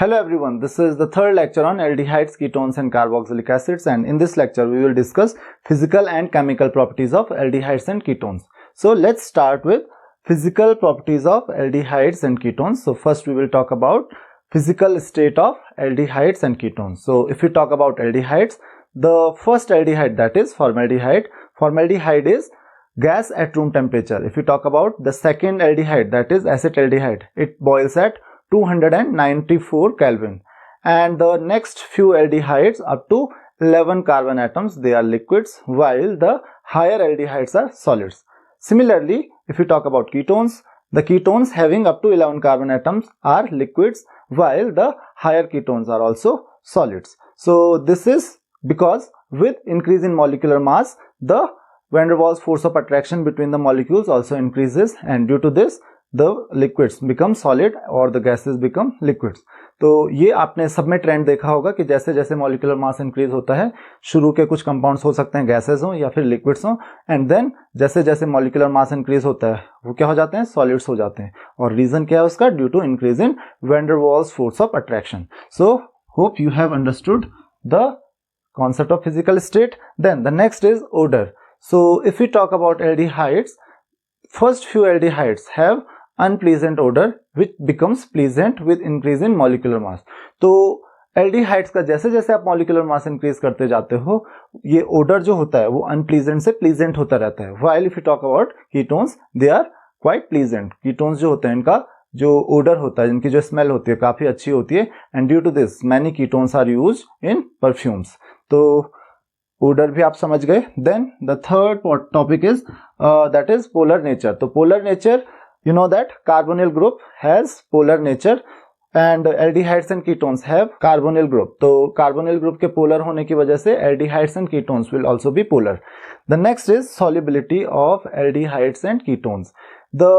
Hello everyone, this is the third lecture on aldehydes, ketones and carboxylic acids, and in this lecture we will discuss physical and chemical properties of aldehydes and ketones. So let's start with physical properties of aldehydes and ketones. So first we will talk about physical state of aldehydes and ketones. So if we talk about aldehydes, the first aldehyde, that is formaldehyde. Formaldehyde is gas at room temperature. If we talk about the second aldehyde, that is acetaldehyde, it boils at 294 Kelvin, and the next few aldehydes up to 11 carbon atoms, they are liquids, while the higher aldehydes are solids. Similarly, if we talk about ketones, the ketones having up to 11 carbon atoms are liquids, while the higher ketones are also solids. So this is because with increase in molecular mass, the van der Waals force of attraction between the molecules also increases, and due to this the liquids become solid और the gases become liquids. तो ये आपने सब में trend देखा होगा कि जैसे जैसे मॉलिक्यूलर मास इंक्रीज होता है, शुरू के कुछ कंपाउंड्स हो सकते हैं गैसेस हो या फिर लिक्विड्स हो, एंड देन जैसे जैसे मॉलिक्यूलर मास इंक्रीज होता है वो क्या हो जाते हैं, सॉलिड्स हो जाते हैं. और रीजन क्या है उसका, due to increase in van der Waals force of attraction. So hope you have understood the concept of physical state. Then the next is odor. So if we talk about aldehydes, first few aldehydes have unpleasant odor which becomes pleasant with increase in molecular mass. तो aldehydes का जैसे जैसे आप molecular mass increase करते जाते हो, ये odor जो होता है वो unpleasant से pleasant होता रहता है. While if you talk about ketones, they are quite pleasant. Ketones जो होते हैं इनका जो odor होता है, इनकी जो smell होती है काफी अच्छी होती है, and due to this many ketones are used in perfumes. तो odor भी आप समझ गए. Then the third topic is that is polar nature. तो polar nature, you know that carbonyl group has polar nature and aldehydes and ketones have carbonyl group. तो carbonyl group के polar होने की वजह से aldehydes and ketones will also be polar. The next is solubility of aldehydes and ketones. The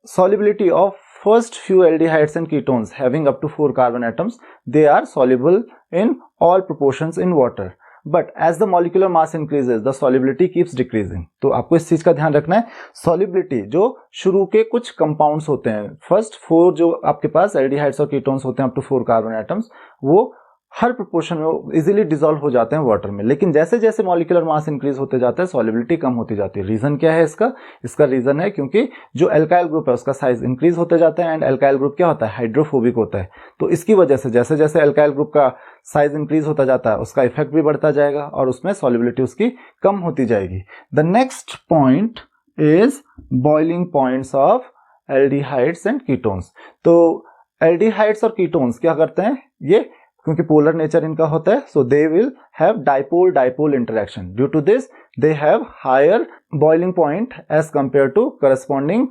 solubility of first few aldehydes and ketones having up to 4 carbon atoms, they are soluble in all proportions in water. But as the molecular mass increases, the solubility keeps decreasing. तो आपको इस चीज का ध्यान रखना है. solubility जो शुरू के कुछ कंपाउंड्स होते हैं, फर्स्ट 4 जो आपके पास एल्डिहाइड्स और कीटोन्स होते हैं अप टू 4 कार्बन एटम्स, वो हर प्रोपोर्शन में इजीली डिसॉल्व हो जाते हैं वाटर में. लेकिन जैसे जैसे मॉलिक्यूलर मास इंक्रीज होते जाता है, सॉल्युबिलिटी कम होती जाती है. रीजन क्या है इसका? इसका रीजन है क्योंकि जो एल्काइल ग्रुप है उसका साइज इंक्रीज होते जाता है, एंड एल्काइल ग्रुप क्या होता है, हाइड्रोफोबिक होता है. तो इसकी वजह से जैसे जैसे एल्काइल ग्रुप का साइज इंक्रीज होता जाता है, उसका इफेक्ट भी बढ़ता जाएगा और उसमें सॉल्युबिलिटी उसकी कम होती जाएगी. The next point is boiling points of aldehydes and ketones. तो एल्डिहाइड्स और कीटोन्स क्या करते हैं, ये क्योंकि पोलर नेचर इनका होता है, so they will have dipole dipole interaction. Due to this they have higher boiling point as compare to corresponding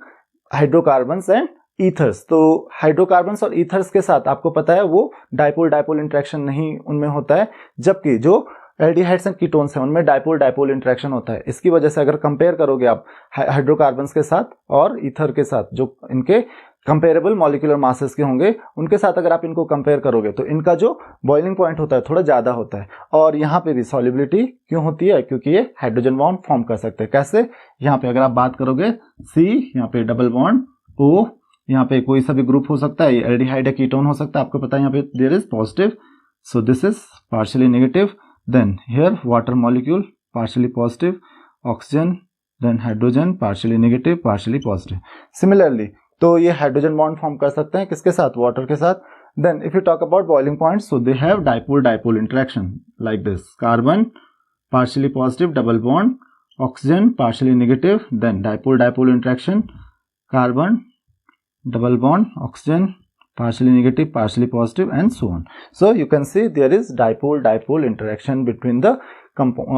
hydrocarbons and ethers. तो हाइड्रोकार्बन्स और ईथर्स के साथ आपको पता है वो डाइपोल डाइपोल इंटरेक्शन नहीं उनमें होता है, जबकि जो एल्डिहाइड्स एंड कीटोन्स हैं उनमें डाइपोल डाइपोल इंटरेक्शन होता है. इसकी वजह से अगर कंपेयर करोगे आप हाइड्रोकार्बन्स के साथ और ईथर के साथ, जो इनके कंपेरेबल मॉलिक्यूलर मासेस के होंगे, उनके साथ अगर आप इनको कंपेयर करोगे तो इनका जो बॉइलिंग पॉइंट होता है थोड़ा ज्यादा होता है. और यहाँ पे भी सॉल्युबिलिटी क्यों होती है, क्योंकि ये हाइड्रोजन बॉन्ड फॉर्म कर सकते हैं. कैसे? यहाँ पे अगर आप बात करोगे C, यहाँ पे डबल बॉन्ड O, यहाँ पे कोई सा भी ग्रुप हो सकता है, एल्डिहाइड या कीटोन हो सकता है, आपको पता है यहाँ पे there is positive, so this is partially negative. Then here water molecule partially positive, oxygen, then hydrogen partially negative partially positive. Similarly तो ये हाइड्रोजन बॉन्ड फॉर्म कर सकते हैं किसके साथ, वाटर के साथ. Then if you talk about boiling point, so they have dipole dipole interaction like this. Carbon partially positive double bond, oxygen partially negative, then dipole dipole interaction, carbon double bond, oxygen partially negative partially positive, and so on. So you can see there is dipole dipole interaction between the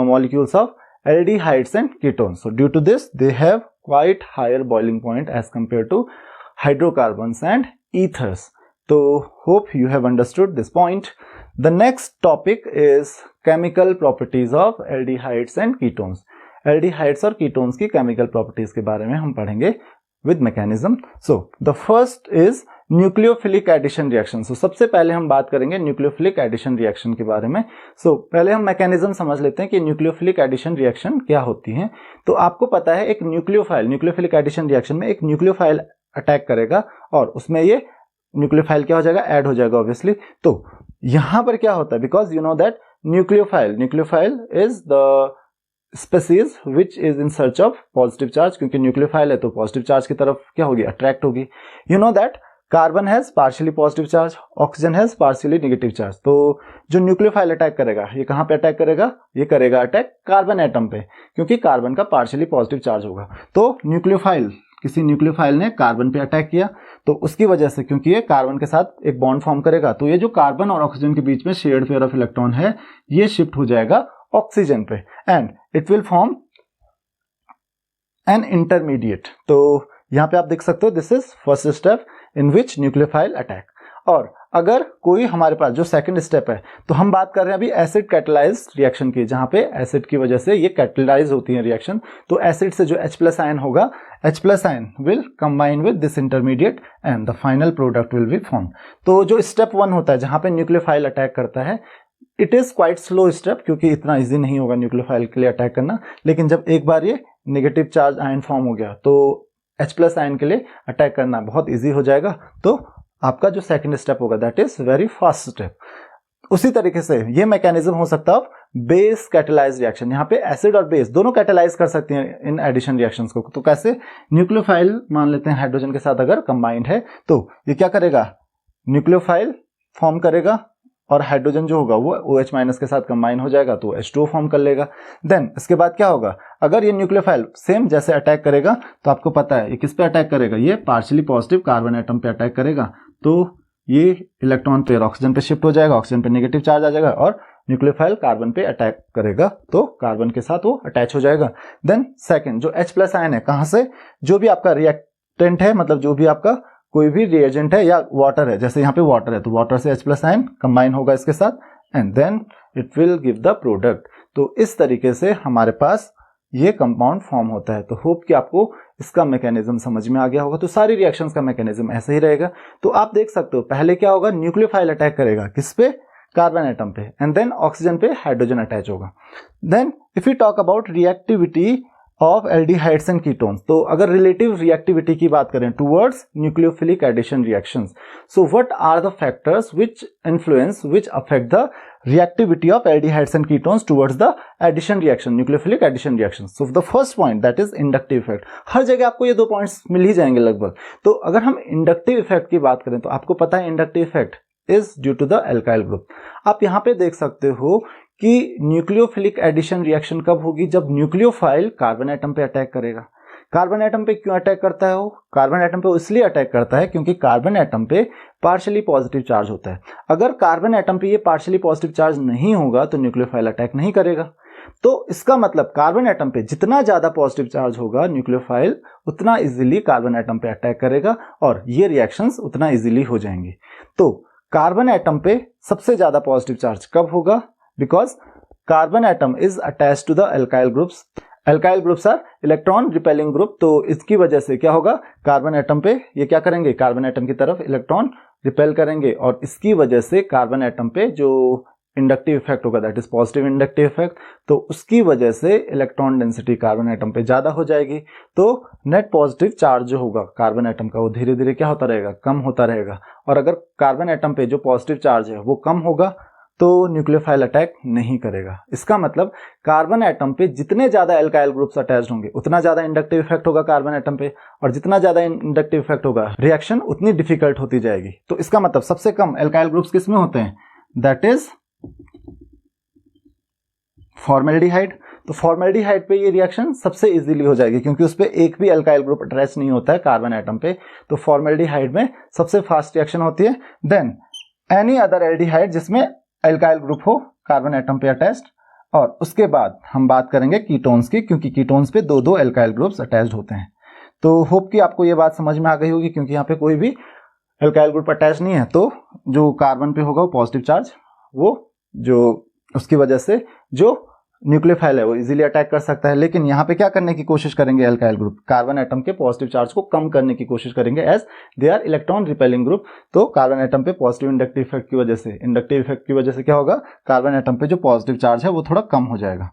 molecules of aldehydes and ketones. So due to this they have quite higher boiling point as compared to hydrocarbons and ethers. So hope you have understood this point. The next topic is chemical properties of aldehydes and ketones. aldehydes और ketones की chemical properties के बारे में हम पढ़ेंगे with mechanism. So the first is nucleophilic addition reaction. So सबसे पहले हम बात करेंगे nucleophilic addition reaction के बारे में. So पहले हम mechanism समझ लेते हैं कि nucleophilic addition reaction क्या होती है. तो आपको पता है एक न्यूक्लियोफाइल, nucleophilic addition reaction में एक न्यूक्लियोफाइल अटैक करेगा और उसमें ये न्यूक्लियोफाइल क्या हो जाएगा, ऐड हो जाएगा ऑब्वियसली। तो यहां पर क्या होता है, because you know that nucleophile is the species which is in search of positive charge, क्योंकि न्यूक्लियोफाइल है तो पॉजिटिव चार्ज की तरफ क्या होगी, अट्रैक्ट होगी। You know that carbon has partially positive charge, oxygen has partially negative charge. तो जो न्यूक्लियोफाइल अटैक करेगा ये कहां पे अटैक करेगा, ये करेगा अटैक कार्बन एटम पे, क्योंकि कार्बन का पार्शियली पॉजिटिव चार्ज होगा। तो किसी न्यूक्लियोफाइल ने कार्बन पे अटैक किया, तो उसकी वजह से क्योंकि ये कार्बन के साथ एक बॉन्ड फॉर्म करेगा, तो ये जो कार्बन और ऑक्सीजन के बीच में शेयर्ड पेयर ऑफ इलेक्ट्रॉन है ये शिफ्ट हो जाएगा ऑक्सीजन पे, and it will form an intermediate. तो यहां पे आप देख सकते हो this is first step in which nucleophile attack. और अगर कोई हमारे पास जो सेकंड स्टेप है, तो हम बात कर रहे हैं अभी एसिड कैटलाइज्ड रिएक्शन की, जहां पे एसिड की वजह से ये कैटलाइज होती है रिएक्शन। तो एसिड से जो H+ आयन होगा, H+ ion will combine with this intermediate and the final product will be form. तो जो स्टेप 1 होता है जहां पे न्यूक्लियोफाइल अटैक करता है, it is quite slow step, क्योंकि इतना इजी नहीं होगा न्यूक्लियोफाइल के लिए अटैक करना। लेकिन जब एक बार ये नेगेटिव चार्ज आयन फॉर्म हो गया तो H+ आयन के लिए अटैक करना बहुत इजी हो जाएगा। तो आपका जो सेकंड स्टेप होगा that is very fast step. उसी तरीके से ये मैकेनिज्म हो सकता है बेस कैटलाइज रिएक्शन। यहाँ पे एसिड और बेस दोनों कैटलाइज कर सकते हैं इन एडिशन रिएक्शंस को। तो कैसे, न्यूक्लियोफाइल मान लेते हैं हाइड्रोजन के साथ अगर कंबाइंड है, तो ये क्या करेगा, न्यूक्लियोफाइल फॉर्म करेगा और हाइड्रोजन जो होगा वो OH- के साथ कंबाइन हो जाएगा तो H2O फॉर्म कर लेगा। देन इसके बाद क्या होगा, अगर ये न्यूक्लियोफाइल सेम जैसे अटैक करेगा तो आपको पता है ये किस पे अटैक करेगा, ये पार्शियली पॉजिटिव कार्बन एटम पे अटैक करेगा। तो ये इलेक्ट्रॉन पेयर ऑक्सीजन पे शिफ्ट हो जाएगा, ऑक्सीजन पे नेगेटिव चार्ज आ जाएगा और न्यूक्लियोफाइल कार्बन पे अटैक करेगा तो कार्बन के साथ वो अटैच हो जाएगा। देन सेकंड जो H+ आयन है, कहां से, जो भी आपका रिएक्टेंट है, मतलब जो भी आपका कोई भी रिएजेंट है या वाटर है, जैसे यहाँ पे वाटर है तो वाटर से H+ आयन कंबाइन होगा इसके साथ and then it will give the product. तो इस तरीके से हमारे पास ये कंपाउंड फॉर्म होता है। तो होप कि आपको इसका मैकेनिज्म समझ में आ गया होगा। तो सारी रिएक्शंस का मैकेनिज्म ऐसे ही रहेगा। तो आप देख सकते हो पहले क्या होगा, न्यूक्लियोफाइल अटैक करेगा किस पे, कार्बन एटम पे, एंड देन ऑक्सीजन पे हाइड्रोजन अटैच होगा। Then if you talk about reactivity of aldehydes and ketones, तो अगर रिलेटिव रिएक्टिविटी की बात करें towards nucleophilic addition reactions, so what are the factors which affect the reactivity of aldehydes and ketones towards the addition reaction, nucleophilic addition reaction. So the first point that is inductive effect. हर जगह आपको ये 2 points मिल ही जाएंगे लगभग। तो अगर हम inductive effect की बात करें तो आपको पता है inductive effect is due to the alkyl group. आप यहाँ पे देख सकते हो कि न्यूक्लियोफिलिक एडिशन रिएक्शन कब होगी, जब न्यूक्लियोफाइल कार्बन एटम पे अटैक करेगा। कार्बन एटम पे क्यों अटैक करता है वो, कार्बन एटम पे इसलिए अटैक करता है क्योंकि कार्बन एटम पे पार्शियली पॉजिटिव चार्ज होता है। अगर कार्बन एटम पे ये पार्शियली पॉजिटिव चार्ज नहीं होगा तो न्यूक्लियोफाइल अटैक नहीं करेगा। तो इसका मतलब कार्बन एटम पे जितना ज्यादा पॉजिटिव चार्ज होगा न्यूक्लियोफाइल उतना इजीली कार्बन एटम पे अटैक करेगा और ये रिएक्शंस उतना इजीली हो जाएंगी। तो कार्बन एटम पे सबसे ज्यादा पॉजिटिव चार्ज कब होगा, because carbon atom is attached to the alkyl groups. Alkyl groups are electron repelling group. तो इसकी वजह से क्या होगा, कार्बन एटम पे ये क्या करेंगे, कार्बन एटम की तरफ इलेक्ट्रॉन रिपेल करेंगे और इसकी वजह से कार्बन एटम पे जो इंडक्टिव इफेक्ट होगा that is positive inductive effect, तो उसकी वजह से इलेक्ट्रॉन डेंसिटी कार्बन एटम पे ज्यादा हो जाएगी। तो नेट पॉजिटिव चार्ज जो होगा कार्बन एटम का वो धीरे धीरे क्या होता रहेगा, कम होता रहेगा। और अगर कार्बन एटम पे जो पॉजिटिव चार्ज है वो कम होगा तो न्यूक्लियोफाइल अटैक नहीं करेगा। इसका मतलब कार्बन एटम पे जितने ज्यादा एल्काइल ग्रुप्स अटैच्ड होंगे उतना ज्यादा इंडक्टिव इफेक्ट होगा कार्बन एटम पे, और जितना ज्यादा इंडक्टिव इफेक्ट होगा रिएक्शन उतनी डिफिकल्ट होती जाएगी। तो इसका मतलब सबसे कम एल्काइल ग्रुप्स किसमें होते हैं, दैट इज फॉर्मेल्डिहाइड। तो फॉर्मेल्डिहाइड पे ये रिएक्शन सबसे इजीली हो जाएगी क्योंकि उस पे एक भी एल्काइल ग्रुप अटैच नहीं होता है कार्बन एटम पे। तो फॉर्मेल्डिहाइड में सबसे फास्ट रिएक्शन होती है। देन एनी अदर एल्डिहाइड जिसमें एल्काइल ग्रुप हो कार्बन एटम पे अटैच्ड, और उसके बाद हम बात करेंगे कीटोन्स की, क्योंकि कीटोन्स पे 2 एल्काइल ग्रुप्स अटैच्ड होते हैं। तो होप कि आपको ये बात समझ में आ गई होगी, क्योंकि यहाँ पे कोई भी एल्काइल ग्रुप अटैच नहीं है तो जो कार्बन पे होगा वो पॉजिटिव चार्ज, वो जो उसकी वजह से जो न्यूक्लियोफाइल है वो इजीली अटैक कर सकता है। लेकिन यहाँ पे क्या करने की कोशिश करेंगे एल्काइल ग्रुप, कार्बन एटम के पॉजिटिव चार्ज को कम करने की कोशिश करेंगे as they are electron repelling group. तो कार्बन एटम पे पॉजिटिव इंडक्टिव इफेक्ट की वजह से, इंडक्टिव इफेक्ट की वजह से क्या होगा, कार्बन एटम पे जो पॉजिटिव चार्ज है वो थोड़ा कम हो जाएगा।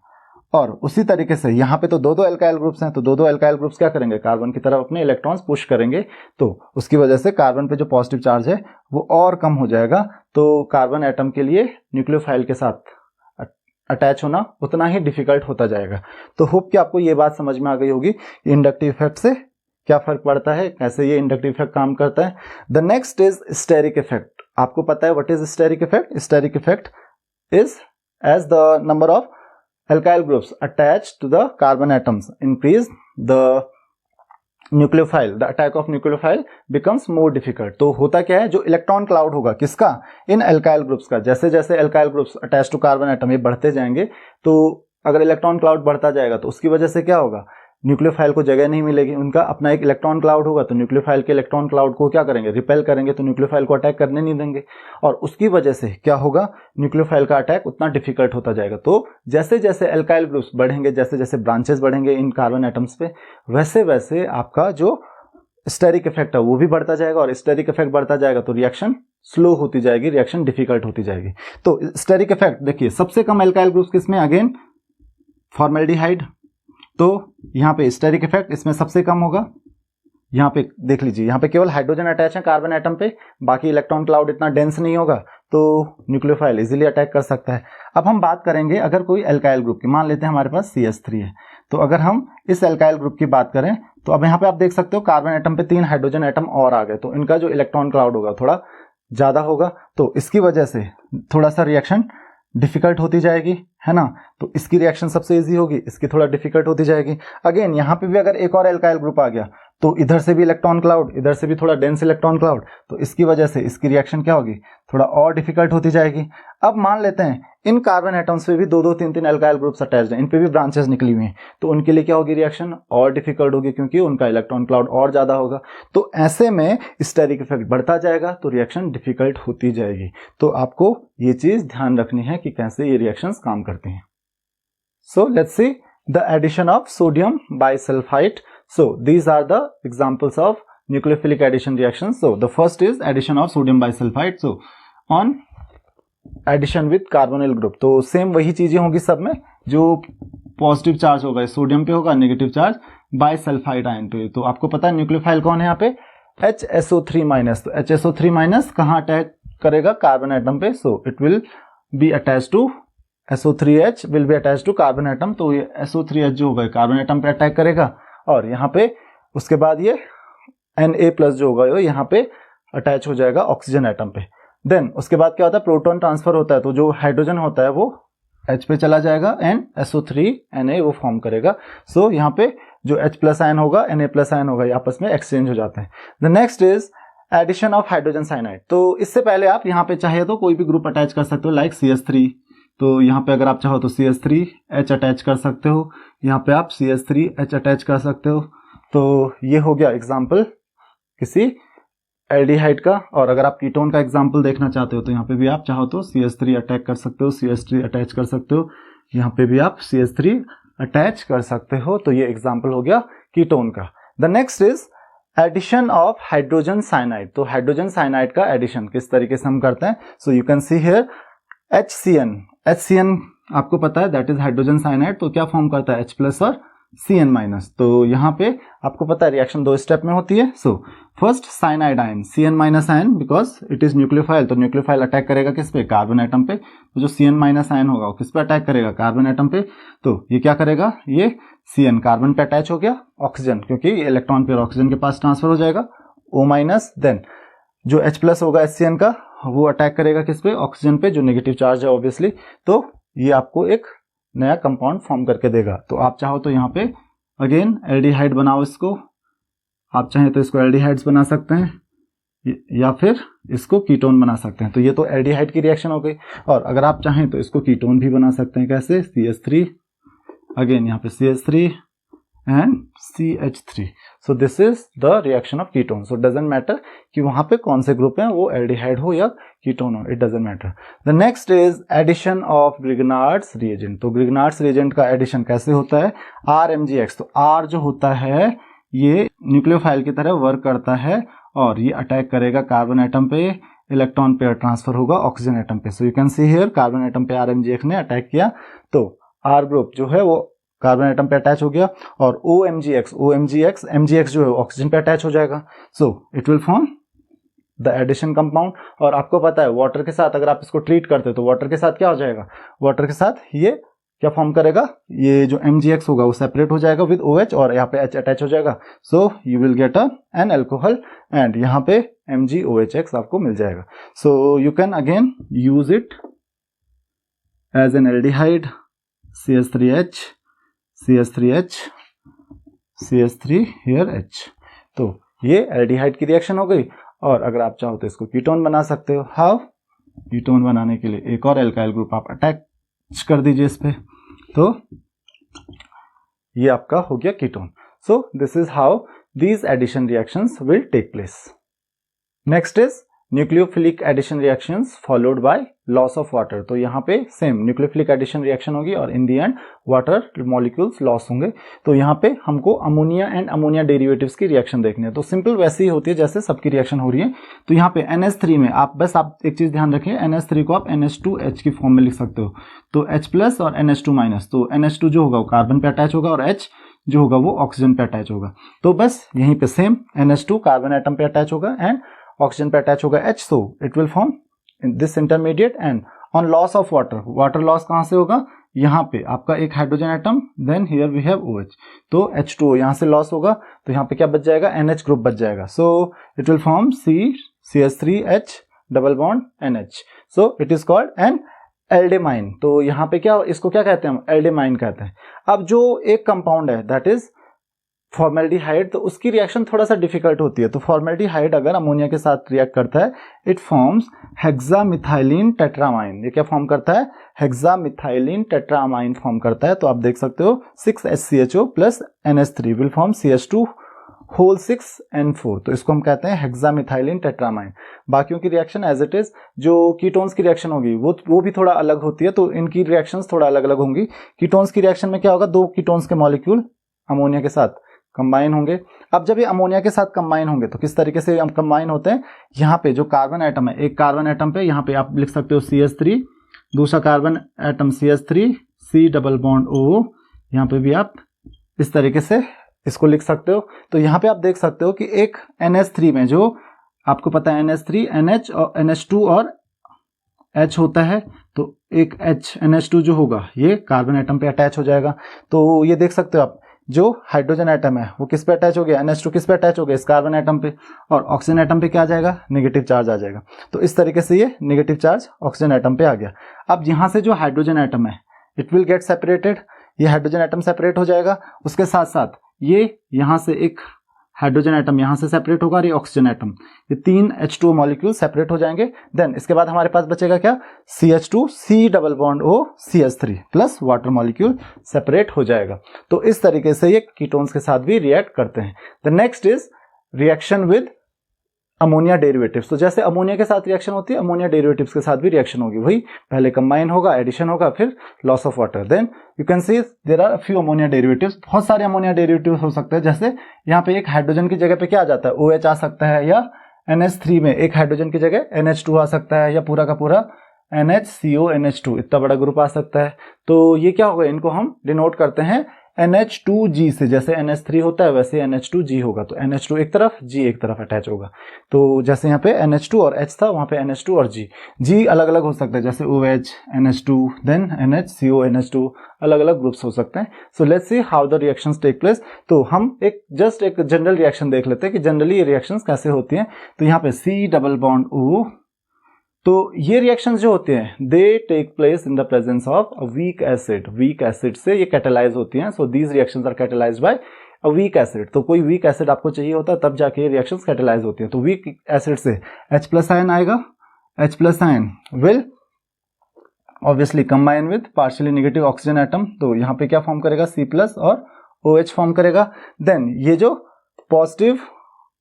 और उसी तरीके से यहाँ पे तो दो दो एल्काइल ग्रुप्स हैं, तो दो दो एल्काइल ग्रुप्स क्या करेंगे, कार्बन की तरफ अपने इलेक्ट्रॉन्स पुश करेंगे, तो उसकी वजह से कार्बन पे जो पॉजिटिव चार्ज है वो और कम हो जाएगा। तो कार्बन एटम के लिए न्यूक्लियोफाइल के साथ अटैच होना उतना ही डिफिकल्ट होता जाएगा। तो होप कि आपको ये बात समझ में आ गई होगी इंडक्टिव इफेक्ट से क्या फर्क पड़ता है, कैसे ये इंडक्टिव इफेक्ट काम करता है। The next is steric effect. आपको पता है what is steric effect? Steric effect is as the number of alkyl groups attached to the carbon atoms increase the nucleophile, the attack of nucleophile becomes more difficult। तो होता क्या है, जो electron cloud होगा किसका, इन alkyl ग्रुप्स का, जैसे जैसे alkyl groups attach to carbon atom ये बढ़ते जाएंगे, तो अगर इलेक्ट्रॉन क्लाउड बढ़ता जाएगा तो उसकी वजह से क्या होगा, न्यूक्लियोफाइल को जगह नहीं मिलेगी, उनका अपना एक इलेक्ट्रॉन क्लाउड होगा, तो न्यूक्लियोफाइल के इलेक्ट्रॉन क्लाउड को क्या करेंगे, रिपेल करेंगे, तो न्यूक्लियोफाइल को अटैक करने नहीं देंगे, और उसकी वजह से क्या होगा, न्यूक्लियोफाइल का अटैक उतना डिफिकल्ट होता जाएगा। तो जैसे जैसे एल्काइल ग्रुप्स बढ़ेंगे, जैसे जैसे ब्रांचेस बढ़ेंगे इन कार्बन एटम्स पे, वैसे वैसे आपका जो स्टेरिक इफेक्ट है वो भी बढ़ता जाएगा, और स्टेरिक इफेक्ट बढ़ता जाएगा तो रिएक्शन स्लो होती जाएगी, रिएक्शन डिफिकल्ट होती जाएगी। तो स्टेरिक इफेक्ट देखिए, सबसे कम एल्काइल ग्रुप्स किसमें, अगेन फॉर्मेल्डिहाइड, तो यहाँ पे स्टेरिक इफेक्ट इसमें सबसे कम होगा। यहाँ पे देख लीजिए, यहाँ पे केवल हाइड्रोजन अटैच है कार्बन एटम पे, बाकी इलेक्ट्रॉन क्लाउड इतना डेंस नहीं होगा, तो न्यूक्लियोफाइल इजीली अटैक कर सकता है। अब हम बात करेंगे अगर कोई एल्काइल ग्रुप की, मान लेते हैं हमारे पास CH3 है, तो अगर हम इस एल्काइल ग्रुप की बात करें तो अब यहाँ पे आप देख सकते हो कार्बन एटम पे 3 हाइड्रोजन एटम और आ गए, तो इनका जो इलेक्ट्रॉन क्लाउड होगा थोड़ा ज्यादा होगा, तो इसकी वजह से थोड़ा सा रिएक्शन डिफिकल्ट होती जाएगी, है ना। तो इसकी रिएक्शन सबसे इजी होगी, इसकी थोड़ा डिफिकल्ट होती जाएगी। अगेन यहाँ पे भी अगर एक और एल्काइल ग्रुप आ गया तो इधर से भी इलेक्ट्रॉन क्लाउड, इधर से भी थोड़ा डेंस इलेक्ट्रॉन क्लाउड, तो इसकी वजह से इसकी रिएक्शन क्या होगी, थोड़ा और डिफिकल्ट होती जाएगी। अब मान लेते हैं इन कार्बन एटम्स पे भी 2-2, 3-3 एल्काइल ग्रुप्स अटैच्ड हैं, इन पे भी ब्रांचेस निकली हुई हैं, तो उनके लिए क्या होगी, रिएक्शन और डिफिकल्ट होगी, क्योंकि उनका इलेक्ट्रॉन क्लाउड और ज्यादा होगा। तो ऐसे में स्टेरिक इफेक्ट बढ़ता जाएगा तो रिएक्शन डिफिकल्ट होती जाएगी। तो आपको ये चीज ध्यान रखनी है कि कैसे ये रिएक्शंस काम करती हैं। So let's see the addition of sodium bisulfite. So these are the examples of nucleophilic addition reactions. So the first is addition of sodium bisulfite. So on addition with carbonyl group, तो same वही चीजें होंगी सब में, जो positive charge होगा sodium पे होगा, नेगेटिव चार्ज बाइसल्फाइड आयन पे। तो आपको पता है न्यूक्लियोफाइल कौन है यहाँ पे, HSO3-, तो HSO3- कहाँ अटैक करेगा, कार्बन एटम पे, so it will be attach to SO3H will be attached to carbon atom, तो ये SO3H जो होगा कार्बन एटम पे अटैक करेगा, और यहाँ पे उसके बाद ये Na+ जो होगा ये यहाँ पे अटैच हो जाएगा ऑक्सीजन एटम पे। देन उसके बाद क्या होता है, प्रोटॉन ट्रांसफर होता है, तो जो हाइड्रोजन होता है वो H पे चला जाएगा एंड SO3Na वो फॉर्म करेगा। सो यहाँ पे जो H+ आयन होगा Na+ आयन होगा, ये आपस में एक्सचेंज हो जाते हैं। The next is addition of hydrogen cyanide. तो इससे पहले आप यहाँ पे चाहे तो कोई भी ग्रुप अटैच कर सकते हो, लाइक CH3, तो यहाँ पे अगर आप चाहो तो CH3H अटैच कर सकते हो, यहाँ पे आप CH3H अटैच कर सकते हो। तो ये हो गया एग्जाम्पल किसी एल्डिहाइड का। और अगर आप कीटोन का एग्जाम्पल देखना चाहते हो तो यहाँ पे भी आप चाहो तो CH3 अटैच कर सकते हो, CH3 अटैच कर सकते हो, यहाँ पे भी आप CH3 अटैच कर सकते हो। तो ये एग्जाम्पल हो गया कीटोन का। The next is addition of hydrogen cyanide. तो हाइड्रोजन साइनाइड का एडिशन किस तरीके से हम करते हैं, so you can see here HCN आपको पता है दैट इज हाइड्रोजन साइनाइड, तो क्या फॉर्म करता है H+ और CN-। तो यहाँ पे आपको पता है रिएक्शन 2 स्टेप में होती है। So first cyanide ion CN- ion, because it is nucleophile, तो न्यूक्लियोफाइल अटैक करेगा किस पे, कार्बन एटम पे, तो जो CN- आयन होगा वो किस पे अटैक करेगा, कार्बन एटम पे। तो ये क्या करेगा, ये CN कार्बन पे अटैच हो गया, ऑक्सीजन, क्योंकि इलेक्ट्रॉन पे ऑक्सीजन के पास ट्रांसफर हो जाएगा O-। देन जो H+ होगा HCN का, वो अटैक करेगा किस पे, ऑक्सीजन पे, जो नेगेटिव चार्ज है ऑब्वियसली। तो ये आपको एक नया कंपाउंड फॉर्म करके देगा। तो आप चाहो तो यहाँ पे अगेन एल्डिहाइड बनाओ इसको, आप चाहें तो इसको एल्डिहाइड्स बना सकते हैं या फिर इसको कीटोन बना सकते हैं। तो ये तो एल्डिहाइड की रिएक्शन हो गई, और अगर आप चाहें तो इसको कीटोन भी बना सकते हैं। कैसे, CH3 अगेन यहाँ पे CH3 and CH3। So this is the reaction of ketone. So doesn't matter कि वहां पे कौन से ग्रुप हैं, वो एल्डिहाइड हो या कीटोन हो, it doesn't matter. The next is addition of Grignard's reagent। तो Grignard's reagent का एडिशन कैसे होता है, RMGX। तो R जो होता है ये न्यूक्लियोफाइल की तरह वर्क करता है, और ये अटैक करेगा कार्बन एटम पे, इलेक्ट्रॉन पेयर ट्रांसफर होगा ऑक्सीजन एटम पे। सो you can see here carbon atom पे RMGX ने अटैक किया, तो R ग्रुप जो है वो कार्बन एटम पे अटैच हो गया, और OMgX जो है ऑक्सीजन पे अटैच हो जाएगा। So it will form the addition compound. और आपको पता है वाटर के साथ अगर आप इसको ट्रीट करते हो तो वाटर के साथ क्या हो जाएगा, वाटर के साथ ये क्या फॉर्म करेगा, ये जो MgX होगा वो सेपरेट हो जाएगा विद OH और यहाँ पे H अटैच हो जाएगा। So you will get an alcohol and यहाँ पे MgOHX आपको मिल जाएगा। So you can again use it as an aldehyde, CH3H, CH3H, CH3 here H। तो ये एल्डिहाइड की रिएक्शन हो गई। और अगर आप चाहो तो इसको कीटोन बना सकते हो। हाउ, कीटोन बनाने के लिए एक और एल्काइल ग्रुप आप अटैच कर दीजिए इस पे, तो ये आपका हो गया ketone. So this is how these addition reactions will take place. Next is nucleophilic addition reactions followed by loss of water. तो यहाँ पे सेम न्यूक्लियोफिलिक एडिशन रिएक्शन होगी और in the end water molecules loss होंगे। तो यहाँ पे हमको अमोनिया एंड अमोनिया डेरिवेटिव्स की रिएक्शन देखनी है। तो सिंपल वैसे ही होती है जैसे सबकी रिएक्शन हो रही है। तो यहाँ पे NH3 में आप एक चीज ध्यान रखिए, NH3 को आप NH2H की फॉर्म में लिख सकते हो। तो H प्लस और NH2 माइनस, तो NH2 जो होगा वो कार्बन पे अटैच होगा और H जो होगा वो ऑक्सीजन पे अटैच होगा। तो बस यहीं पे सेम NH2 कार्बन एटम पे अटैच होगा एंड ऑक्सीजन पे अटैच होगा H, so it will form this intermediate. And on loss of water, water loss कहां से होगा, यहाँ पे आपका एक hydrogen atom, then here we have OH, तो H2O यहाँ से लॉस होगा, तो यहाँ पे क्या बच जाएगा, NH ग्रुप बच जाएगा। So it will form CH3H double bond NH। So it is called an aldimine. तो यहाँ पे क्या, इसको क्या कहते हैं हम, एल्डेमाइन कहते हैं। अब जो एक कंपाउंड है दैट इज फॉर्मेल्डिहाइड, तो उसकी रिएक्शन थोड़ा सा डिफिकल्ट होती है। तो फॉर्मेल्डिहाइड अगर अमोनिया के साथ रिएक्ट करता है, इट फॉर्म्स हेक्सामिथाइलिन टेट्रामाइन। ये क्या फॉर्म करता है, हेक्सामिथाइलिन टेट्रामाइन फॉर्म करता है। तो आप देख सकते हो 6HCHO plus NH3 will form CH2 whole 6N4। तो इसको हम कहते हैं हेक्सामिथाइलिन टेट्रामाइन। बाकियों की रिएक्शन एज इट इज, जो कीटोन्स की रिएक्शन होगी वो भी थोड़ा अलग होती है। तो इनकी रिएक्शंस थोड़ा अलग अलग होंगी। कीटोन्स की रिएक्शन में क्या होगा, दो कीटोन्स के मॉलिक्यूल अमोनिया के साथ कंबाइन होंगे। अब जब ये अमोनिया के साथ कंबाइन होंगे तो किस तरीके से हम कंबाइन होते हैं, यहाँ पे जो कार्बन एटम है, एक कार्बन एटम पे यहाँ पे आप लिख सकते हो CH3, दूसरा carbon atom CH3 C double bond O, यहाँ पे भी आप इस तरीके से इसको लिख सकते हो। तो यहाँ पे आप देख सकते हो कि एक NH3 में जो आपको पता है NH3 NH और NH2 और H होता है, तो एक NH2 जो होगा ये कार्बन एटम पे अटैच हो जाएगा। तो ये देख सकते हो आप, जो हाइड्रोजन एटम है वो किस पे अटैच हो गया, NH2 किस पे अटैच हो गया, इस कार्बन एटम पे, और ऑक्सीजन एटम पे क्या आ जाएगा, नेगेटिव चार्ज आ जाएगा। तो इस तरीके से ये नेगेटिव चार्ज ऑक्सीजन एटम पे आ गया। अब यहाँ से जो हाइड्रोजन एटम है इट विल गेट सेपरेटेड, ये हाइड्रोजन एटम सेपरेट हो जाएगा। उसके साथ साथ ये यहाँ से एक हाइड्रोजन एटम यहाँ से सेपरेट होगा और ये ऑक्सीजन एटम, ये तीन H2O मॉलिक्यूल सेपरेट हो जाएंगे। देन इसके बाद हमारे पास बचेगा क्या, CH2 C double bond O CH3 plus water molecule separate हो जाएगा। तो इस तरीके से ये कीटोन्स के साथ भी रिएक्ट करते हैं। The next is reaction with ammonia derivatives. तो जैसे अमोनिया के साथ रिएक्शन होती है, अमोनिया डेरिवेटिव्स के साथ भी रिएक्शन होगी। वही पहले कंबाइन होगा, एडिशन होगा, फिर loss of water. Then you can see there are few ammonia derivatives. बहुत सारे अमोनिया डेरिवेटिव्स हो सकते हैं। जैसे यहाँ पे एक हाइड्रोजन की जगह पे क्या आ जाता है, OH आ सकता है, या NH3 में एक हाइड्रोजन की जगह NH2 आ सकता है, या पूरा का पूरा NHCO NH2 इतना बड़ा ग्रुप आ सकता है। तो ये क्या होगा, इनको हम डिनोट करते हैं NH2G से। जैसे NH3 होता है वैसे NH2G होगा। तो NH2 एक तरफ, G एक तरफ अटैच होगा। तो जैसे यहाँ पे NH2 और H था, वहां पे NH2 और G अलग अलग हो सकता है, जैसे OH NH2 then NHCO NH2, अलग अलग ग्रुप्स हो सकते हैं। So let's see how the reactions take place. तो हम एक जनरल रिएक्शन देख लेते हैं कि जनरली ये रिएक्शंस कैसे होती हैं। तो यहाँ पे C डबल बॉन्ड O, तो ये रिएक्शंस जो होते हैं they take place in the presence of a weak acid. Weak acid से ये कैटेलाइज होती हैं। So these reactions are catalysed by a weak acid. तो कोई वीक एसिड आपको चाहिए होता है तब जाके ये रिएक्शंस कैटेलाइज होती हैं। तो वीक एसिड से H प्लस आयन आएगा, H plus ion will obviously combine with partially negative oxygen atom. तो यहाँ पे क्या फॉर्म करेगा, C प्लस और OH फॉर्म करेगा। देन ये जो पॉजिटिव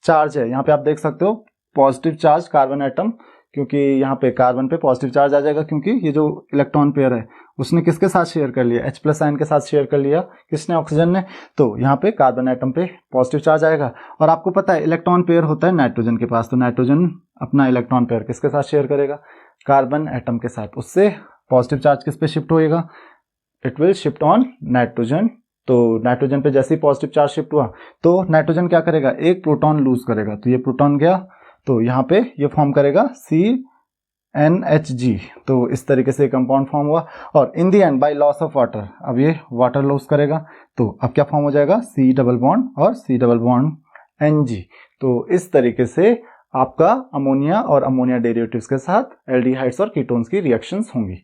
चार्ज है, यहाँ पे आप देख सकते हो पॉजिटिव चार्ज कार्बन एटम, क्योंकि यहाँ पे कार्बन पे पॉजिटिव चार्ज आ जाएगा, क्योंकि ये जो इलेक्ट्रॉन पेयर है उसने किसके साथ शेयर कर लिया, H प्लस आयन के साथ शेयर कर लिया, किसने, ऑक्सीजन ने। तो यहाँ पे कार्बन एटम पे पॉजिटिव चार्ज आएगा। और आपको पता है इलेक्ट्रॉन पेयर होता है नाइट्रोजन के पास, तो नाइट्रोजन अपना इलेक्ट्रॉन पेयर किसके साथ शेयर करेगा, कार्बन एटम के साथ। उससे पॉजिटिव चार्ज किस पे शिफ्ट होएगा, it will shift on nitrogen. तो नाइट्रोजन पे जैसे ही पॉजिटिव चार्ज शिफ्ट हुआ तो नाइट्रोजन क्या करेगा, एक प्रोटॉन लूज करेगा, तो ये प्रोटॉन गया, तो यहाँ पे ये फॉर्म करेगा CnHg। तो इस तरीके से कंपाउंड फॉर्म हुआ और in the end by loss of water, अब ये वाटर लॉस करेगा, तो अब क्या फॉर्म हो जाएगा, C डबल बॉन्ड और C डबल बॉन्ड Ng। तो इस तरीके से आपका अमोनिया और अमोनिया डेरिवेटिव्स के साथ एल्डिहाइड्स और कीटोन्स की रिएक्शंस होंगी।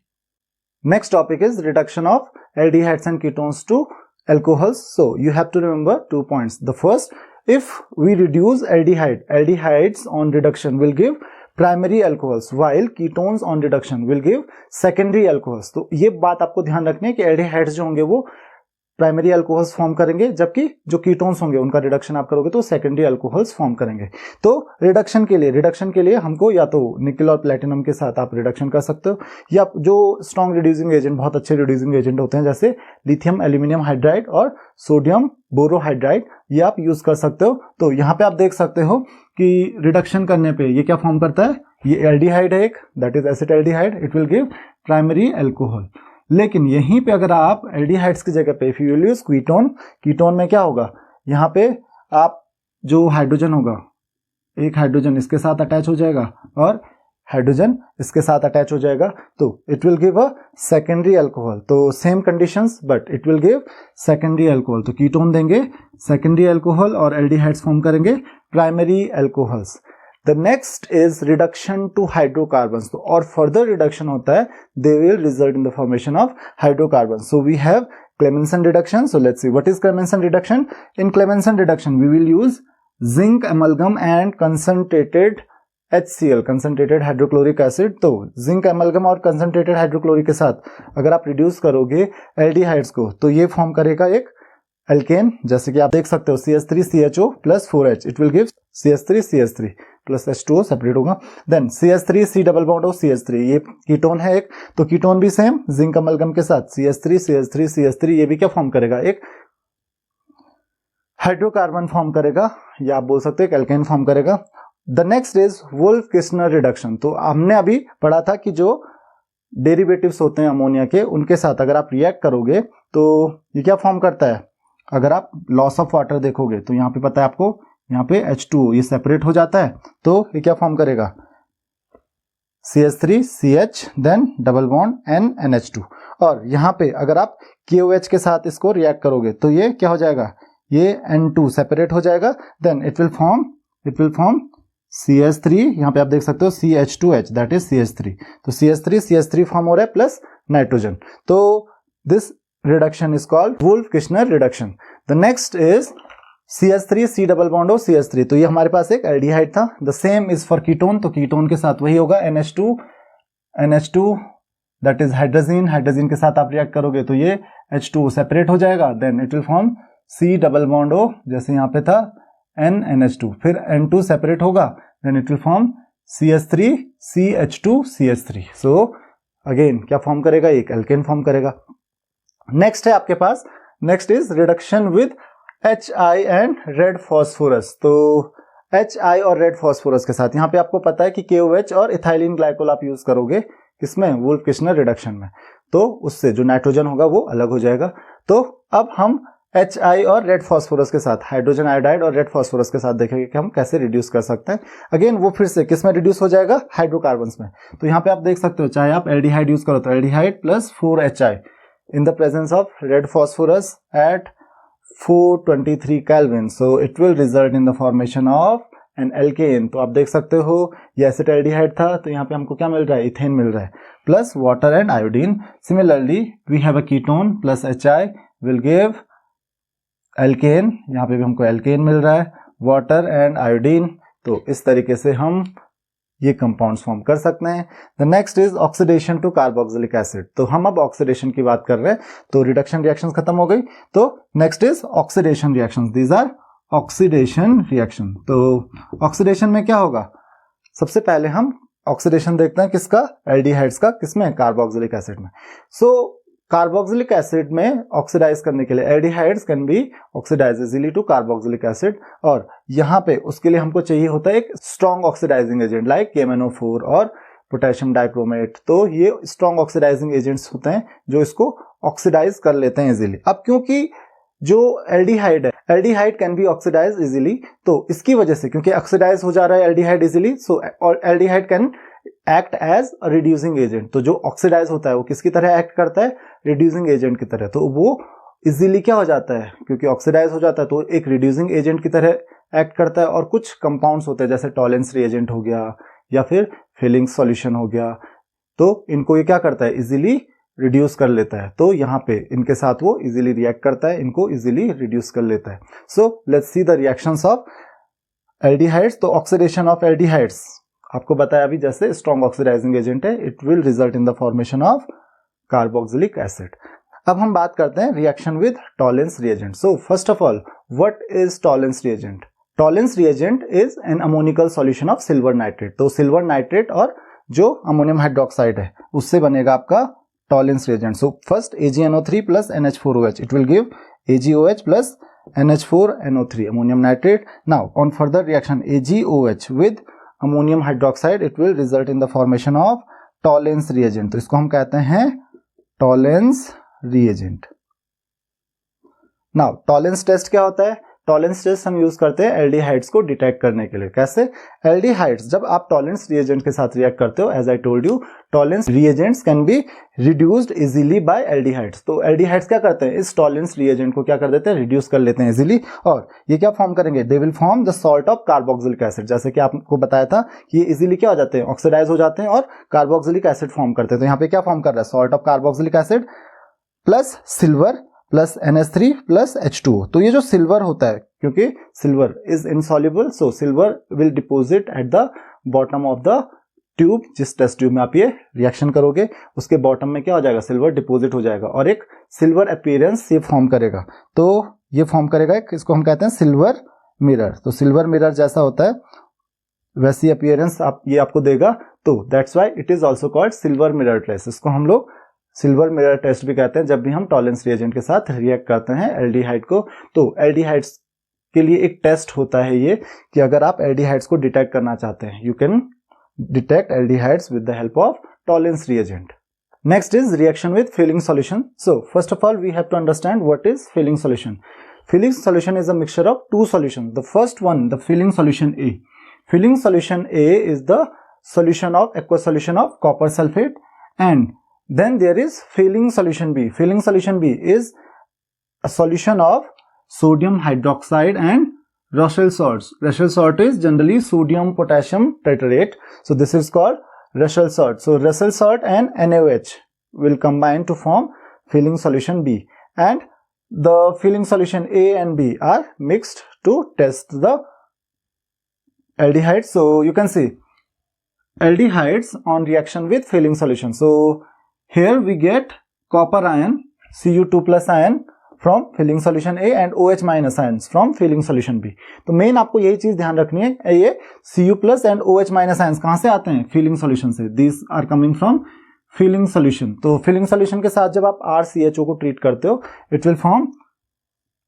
Next topic is reduction of aldehydes and ketones to alcohols. So you have to remember 2 points. The first, if we reduce aldehydes on reduction will give primary alcohols, while ketones on reduction will give secondary alcohols. तो ये बात आपको ध्यान रखनी है कि aldehydes जो होंगे वो प्राइमरी अल्कोहल्स फॉर्म करेंगे, जबकि जो कीटोन्स होंगे उनका रिडक्शन आप करोगे तो सेकेंडरी अल्कोहल्स फॉर्म करेंगे। तो रिडक्शन के लिए हमको या तो निकल और प्लेटिनम के साथ आप रिडक्शन कर सकते हो, या जो स्ट्रॉन्ग रिड्यूसिंग एजेंट, बहुत अच्छे रिड्यूसिंग एजेंट होते हैं जैसे लिथियम एल्यूमिनियम हाइड्राइड और सोडियम बोरोहाइड्राइड, ये आप यूज कर सकते हो। तो यहाँ पे आप देख सकते हो कि रिडक्शन करने पे ये क्या फॉर्म करता है, ये एल्डिहाइड है एक, that is acetaldehyde, it will give primary alcohol. लेकिन यहीं पे अगर आप एल्डिहाइड्स की जगह पे if you will use ketone में क्या होगा, यहाँ पे आप जो हाइड्रोजन होगा, एक हाइड्रोजन इसके साथ अटैच हो जाएगा और हाइड्रोजन इसके साथ अटैच हो जाएगा, तो it will give a secondary alcohol. तो same conditions but it will give secondary alcohol. तो कीटोन देंगे सेकेंडरी अल्कोहल और एल्डिहाइड्स फॉर्म करेंगे primary alcohols. The next is reduction to hydrocarbons. तो और further reduction होता है, they will result in the formation of hydrocarbons. So we have Clemmensen reduction. So let's see what is Clemmensen reduction. In Clemmensen reduction, we will use zinc amalgam and concentrated HCl, concentrated hydrochloric acid. तो zinc amalgam और concentrated hydrochloric के साथ अगर आप reduce करोगे aldehydes को तो ये फॉर्म करेगा एक एल्केन, जैसे कि आप देख सकते हो CH3CHO plus 4H, it will give CH3CH3 plus H2O separate होगा, देन CH3C डबल बॉन्ड और CH3, ये कीटोन है एक, तो कीटोन भी सेम जिंक अमलगम के साथ CH3 ये भी क्या फॉर्म करेगा, एक हाइड्रोकार्बन फॉर्म करेगा, या आप बोल सकते हो एक एल्केन फॉर्म करेगा। The next is wolf-Kirchner reduction. तो हमने अभी पढ़ा था कि जो डेरिवेटिव्स होते हैं अमोनिया के, उनके साथ अगर आप रिएक्ट करोगे तो ये क्या फॉर्म करता है, अगर आप लॉस ऑफ वाटर देखोगे तो यहाँ पे पता है आपको, यहाँ पे H2O ये सेपरेट हो जाता है, तो ये क्या फॉर्म करेगा CH3CH then double bond NH2। और यहाँ पे अगर आप KOH के साथ इसको रिएक्ट करोगे तो ये क्या हो जाएगा, ये N2 सेपरेट हो जाएगा, then it will form CH3, यहाँ पे आप देख सकते हो CH2H दैट इज CH3। तो CH3 फॉर्म हो रहा है प्लस नाइट्रोजन। तो this reduction is called Wolff-Kishner reduction. The next is CH3 C double bond और CH3। तो ये हमारे पास एक एल्डिहाइड था। The same is for ketone, तो कीटोन के साथ वही होगा NH2 that is हाइड्रोजन के साथ आप रिएक्ट करोगे तो ये H2 सेपरेट हो जाएगा, then it will form C double bond O, जैसे यहाँ पे था NH2, फिर N2 सेपरेट होगा, then it will form CH3 CH2 CH3। So again क्या फॉर्म करेगा, एक एल्केन फॉर्म करेगा। नेक्स्ट है आपके पास, next is reduction with HI and red phosphorus. तो HI और रेड फॉस्फोरस के साथ यहाँ पे आपको पता है कि KOH और इथाइलिन ग्लाइकोल आप यूज करोगे किसमें, वुल्फ-किर्चनर रिडक्शन में, तो उससे जो नाइट्रोजन होगा वो अलग हो जाएगा। तो अब हम HI और रेड फॉस्फोरस के साथ, हाइड्रोजन आयोडाइड और रेड फॉस्फोरस के साथ देखेंगे कि हम कैसे रिड्यूस कर सकते हैं। अगेन वो फिर से किस में रिड्यूस हो जाएगा, हाइड्रोकार्बन्स में। तो यहाँ पे आप देख सकते हो, चाहे आप एल्डिहाइड यूज करो तो aldehyde plus 4HI in the presence of red phosphorus at 423 Kelvin, so it will result in the formation of an alkane। तो आप देख सकते हो ये एसिटाल्डिहाइड था, तो यहाँ पे हमको क्या मिल रहा है, इथेन मिल रहा है plus water and iodine. Similarly we have a ketone plus HI will give alkane, यहाँ पे भी हमको एल्केन मिल रहा है, वाटर एंड आयोडीन। तो इस तरीके से हम ये कंपाउंड्स फॉर्म कर सकते हैं। The next is oxidation to carboxylic acid. तो हम अब ऑक्सीडेशन की बात कर रहे हैं, तो रिडक्शन रिएक्शंस खत्म हो गई, तो next is oxidation reactions. These are oxidation reaction. तो ऑक्सीडेशन में क्या होगा, सबसे पहले हम ऑक्सीडेशन देखते हैं किसका, एल्डिहाइड्स का, किसमें, कार्बोक्सिलिक एसिड में। सो कार्बोक्सिलिक एसिड में ऑक्सीडाइज करने के लिए aldehydes can be oxidise easily to carboxylic acid, और यहाँ पे उसके लिए हमको चाहिए होता है एक strong oxidising agent like KMnO4 और पोटेशियम डाइक्रोमेट। तो ये स्ट्रॉन्ग ऑक्सीडाइजिंग एजेंट्स होते हैं जो इसको ऑक्सीडाइज कर लेते हैं इजीली। अब क्योंकि जो एल्डिहाइड है, aldehyde can be oxidise easily, तो इसकी वजह से क्योंकि ऑक्सीडाइज हो जा रहा है एल्डिहाइड इजीली, सो और aldehyde can act as a reducing agent. तो जो ऑक्सीडाइज होता है वो किसकी तरह एक्ट करता है, रिड्यूसिंग एजेंट की तरह। तो वो इजीली क्या हो जाता है, क्योंकि ऑक्सीडाइज हो जाता है तो एक रिड्यूसिंग एजेंट की तरह एक्ट करता है। और कुछ कंपाउंड्स होते हैं जैसे टॉलेंस रिएजेंट हो गया या फिर फिलिंग सॉल्यूशन हो गया, तो इनको ये क्या करता है, इजीली रिड्यूस कर लेता है। तो यहाँ पे इनके साथ वो इजीली रिएक्ट करता है, इनको इजीली रिड्यूस कर लेता है। सो let's see the reactions of aldehydes. तो ऑक्सीडेशन ऑफ एल्डिहाइड्स आपको बताया अभी, जैसे स्ट्रॉन्ग ऑक्सीडाइजिंग एजेंट है, it will result in the formation of carboxylic acid. अब हम बात करते हैं reaction with Tollens reagent. So first of all, what is Tollens reagent? Tollens reagent is an ammoniacal solution of silver nitrate. तो silver nitrate और जो ammonium hydroxide है उससे बनेगा आपका Tollens reagent. So first AgNO3 plus NH4OH, it will give AgOH plus NH4NO3 ammonium nitrate. Now on further reaction AgOH with ammonium hydroxide, it will result in the formation of Tollens reagent. तो इसको हम कहते हैं Tollens reagent. Now Tollens test क्या होता है? Tollens test हम use करते हैं एल्डिहाइड्स को डिटेक्ट करने के लिए। कैसे? एल्डिहाइड्स जब आप टॉलेंस रिएजेंट के साथ रिएक्ट करते हो, as I told you, Tollens reagents can be reduced easily by aldehydes. तो एल्डिहाइड्स क्या करते हैं, इस टॉलेंस रिएजेंट को क्या कर देते हैं, रिड्यूस कर लेते हैं इजीली। और ये क्या फॉर्म करेंगे, they will form the salt of carboxylic acid. जैसे कि आपको बताया था कि ये इजीली क्या हो जाते हैं, ऑक्सीडाइज हो जाते हैं और कार्बोक्सिलिक एसिड फॉर्म करते हैं। तो यहाँ पे क्या फॉर्म कर रहा है, salt of carboxylic acid plus silver plus NH3 plus H2O। तो ये जो सिल्वर होता है, क्योंकि silver is insoluble, so silver will deposit at the bottom of the tube. जिस टेस्ट ट्यूब में आप ये रिएक्शन करोगे उसके बॉटम में क्या हो जाएगा, सिल्वर डिपोजिट हो जाएगा और एक सिल्वर अपीयरेंस ये फॉर्म करेगा। तो ये फॉर्म करेगा, इसको हम कहते हैं सिल्वर मिरर। तो सिल्वर मिरर जैसा होता है वैसी अपीयरेंस ये आपको देगा। तो that's why it is also called silver mirror test. इसको हम लोग सिल्वर मिरर टेस्ट भी कहते हैं जब भी हम टॉलेंस रिएजेंट के साथ रिएक्ट करते हैं एल्डिहाइड को। तो एल्डिहाइड्स के लिए एक टेस्ट होता है ये, कि अगर आप एल्डिहाइड्स को डिटेक्ट करना चाहते हैं, you can detect aldehydes with the help of Tollens reagent. Next is reaction with Fehling solution. So first of all we have to understand what is Fehling solution. Filling solution is a mixture of two solutions. The first one, the filling solution A. Filling solution A is the solution of aqueous solution of copper sulfate, and then there is filling solution B. Filling solution B is a solution of sodium hydroxide and Russell salts. Russell salt is generally sodium potassium tetrate. So this is called Russell salt. So Russell salt and NaOH will combine to form filling solution B, and the filling solution A and B are mixed to test the aldehydes. So you can see aldehydes on reaction with filling solution. So here we get copper ion, Cu2 plus ion from filling solution A and OH minus ions from filling solution B. तो main आपको यही चीज ध्यान रखनी है, ये Cu plus and OH minus ions कहां से आते हैं, filling solution से. These are coming from Fehling solution. तो फिलिंग सोल्यूशन के साथ जब आप RCHO को ट्रीट करते हो, it will form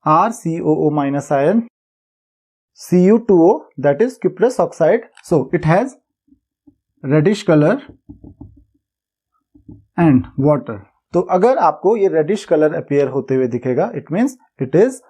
RCOO minus ion, Cu2O that is cuprous oxide. So it has reddish color and water. तो अगर आपको ये रेडिश कलर अपीयर होते हुए दिखेगा, it means it is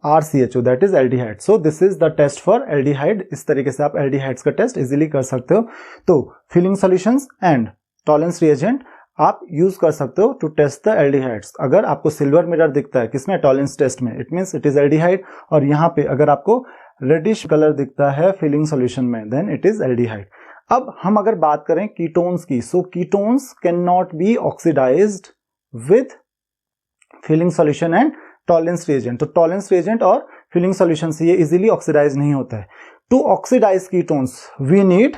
RCHO that is aldehyde. So this is the test for aldehyde. इस तरीके से आप aldehydes का टेस्ट इजीली कर सकते हो। तो Fehling solutions and Tollens reagent आप यूज कर सकते हो टू टेस्ट द एल्डिहाइड्स। अगर आपको सिल्वर मिरर दिखता है किसमें, टॉलेंस टेस्ट में, it means it is aldehyde. और यहाँ पे अगर आपको रेडिश कलर दिखता है फिलिंग सॉल्यूशन में, देन इट इज एल्डिहाइड। अब हम अगर बात करें कीटोन्स की, so ketones can not be oxidized with Fehling solution and Tollens reagent. तो टॉलेंस रिएजेंट और फिलिंग सॉल्यूशन से ये इजीली ऑक्सीडाइज नहीं होता है। To oxidize ketones we need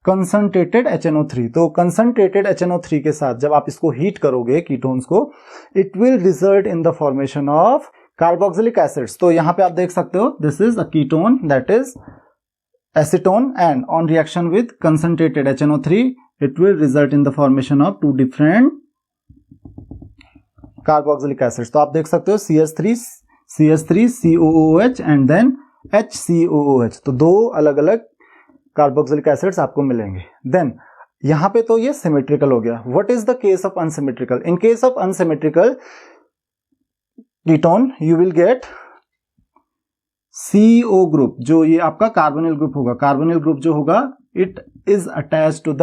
concentrated HNO3। तो कंसंट्रेटेड HNO3 के साथ जब आप इसको हीट करोगे कीटोन्स को, it will result in the formation of carboxylic acids. तो यहां पे आप देख सकते हो, this is a ketone that is acetone, and on reaction with concentrated HNO3 it will result in the formation of two different carboxylic acids. तो आप देख सकते हो CH3 COOH and then HCOOH। तो दो अलग अलग कार्बोक्सिलिक एसिड्स आपको मिलेंगे। देन यहां पे तो ये सिमेट्रिकल हो गया. What is the case of unsymmetrical? In case of unsymmetrical ketone you will get CO group. जो ये आपका कार्बोनिल ग्रुप होगा, कार्बोनिल ग्रुप जो होगा it is attached to the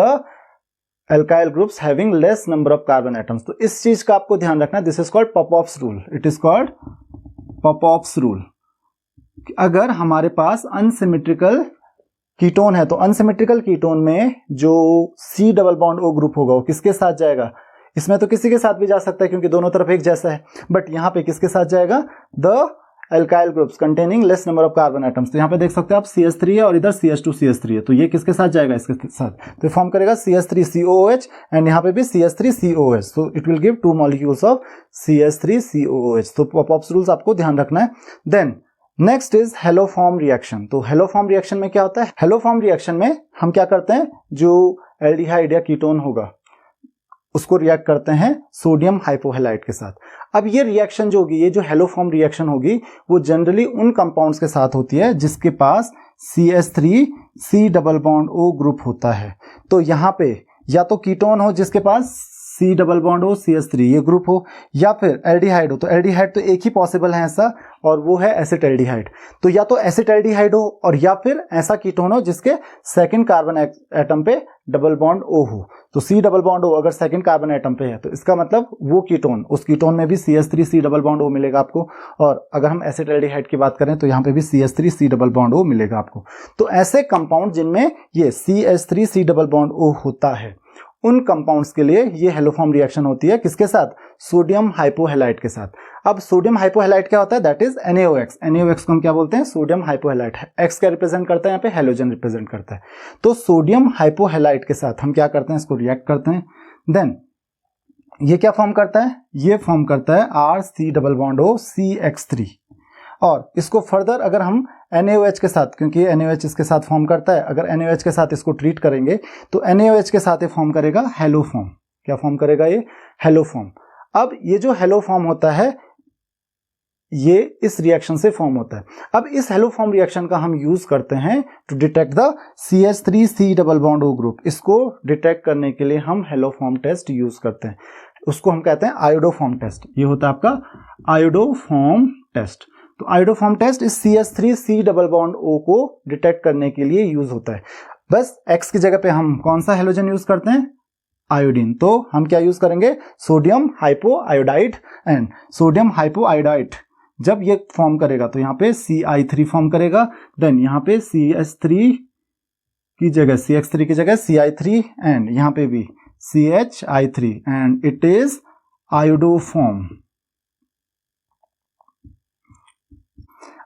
alkyl groups having less number of carbon atoms. तो इस चीज का आपको ध्यान रखना. This is called Popoff's rule. It is called Popoff's rule. अगर हमारे पास अनसिमेट्रिकल कीटोन है तो अनसिमेट्रिकल कीटोन में जो C double bond O group होगा वो किसके साथ जाएगा? इसमें तो किसी के साथ भी जा सकता है क्योंकि दोनों तरफ एक जैसा है, बट यहां पे किसके साथ जाएगा? The alkyl groups containing less number of carbon atoms. तो यहां पे देख सकते हैं आप CH3 है और इधर CH2CH3 है, तो ये किसके साथ जाएगा? इसके साथ. तो फॉर्म करेगा CH3COOH एंड यहां पे भी CH3COOH. So it will give 2 molecules of CH3COOH. तो पॉपऑफ्स रूल्स आपको ध्यान रखना है. Then next is haloform reaction. तो हेलोफॉर्म रिएक्शन में क्या होता है? हेलोफॉर्म रिएक्शन में हम क्या करते हैं, जो एल्डिहाइड या कीटोन होगा उसको रिएक्ट करते हैं सोडियम हाइपोहैलाइड के साथ. अब ये रिएक्शन जो होगी, ये जो हेलोफॉर्म रिएक्शन होगी वो जनरली उन कंपाउंड्स के साथ होती है जिसके पास CH3 C double bond O group होता है. तो यहाँ पे या तो कीटोन हो जिसके पास C डबल बॉन्ड हो CH3 ये ग्रुप हो, या फिर एल्डिहाइड हो. तो एल्डिहाइड तो एक ही पॉसिबल है ऐसा, और वो है एसिटाल्डिहाइड. तो या तो एसिटाल्डिहाइड हो और या फिर ऐसा कीटोन हो जिसके सेकंड कार्बन एटम पे डबल बॉन्ड O हो. तो C डबल बॉन्ड O अगर सेकंड कार्बन एटम पे है तो इसका मतलब वो कीटोन, उस कीटोन में भी CH3 C double bond O मिलेगा आपको. और अगर हम एसिटाल्डिहाइड की बात करें तो यहाँ पे भी CH3 C double bond O मिलेगा आपको. तो ऐसे कंपाउंड जिनमें ये CH3 C double bond O होता है उन कंपाउंड्स के लिए ये हेलोफॉर्म रिएक्शन होती है. किसके साथ? सोडियम हाइपोहैलाइड के साथ. अब सोडियम हाइपोहैलाइड क्या होता है? That is NaOH. NaOH को हम क्या बोलते हैं? सोडियम हाइपोहैलाइड. X क्या रिप्रेजेंट करता है? यहाँ पे हेलोजन रिप्रेजेंट करता है. तो सोडियम हाइपोहैलाइड के साथ हम क्या करते हैं? इसको रिएक्ट करते हैं. देन ये क्या फॉर्म करता है? ये फॉर्म करता है RC double bond O CH3. और इसको फर्दर अगर हम NaOH के साथ, क्योंकि NaOH इसके साथ फॉर्म करता है, अगर NaOH के साथ इसको ट्रीट करेंगे तो NaOH के साथ ये फॉर्म करेगा हेलोफॉर्म. क्या फॉर्म करेगा? ये हेलोफॉर्म. अब ये जो हेलोफॉर्म होता है ये इस रिएक्शन से फॉर्म होता है. अब इस हेलोफॉर्म रिएक्शन का हम यूज करते हैं to detect the CH3 C double bond O group. इसको डिटेक्ट करने के लिए हम हेलोफॉर्म टेस्ट यूज करते हैं. उसको हम कहते हैं आयोडोफॉर्म टेस्ट. ये होता है आपका आयोडोफॉर्म टेस्ट. तो आयोडोफॉर्म टेस्ट इस CH3 C double bond O को डिटेक्ट करने के लिए यूज होता है. बस X की जगह पे हम कौन सा हेलोजन यूज करते हैं? आयोडीन. तो हम क्या यूज करेंगे? सोडियम हाइपोआयोडाइड. एंड सोडियम हाइपोआयोडाइड जब ये फॉर्म करेगा तो यहाँ पे CI3 फॉर्म करेगा. देन यहाँ पे CH3 की जगह CH3 की जगह CI3 एंड यहाँ पे भी CHI3 and it is iodoform.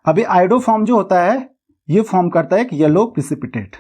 अभी आयोडोफॉर्म जो होता है ये फॉर्म करता है एक येलो प्रिसिपिटेट.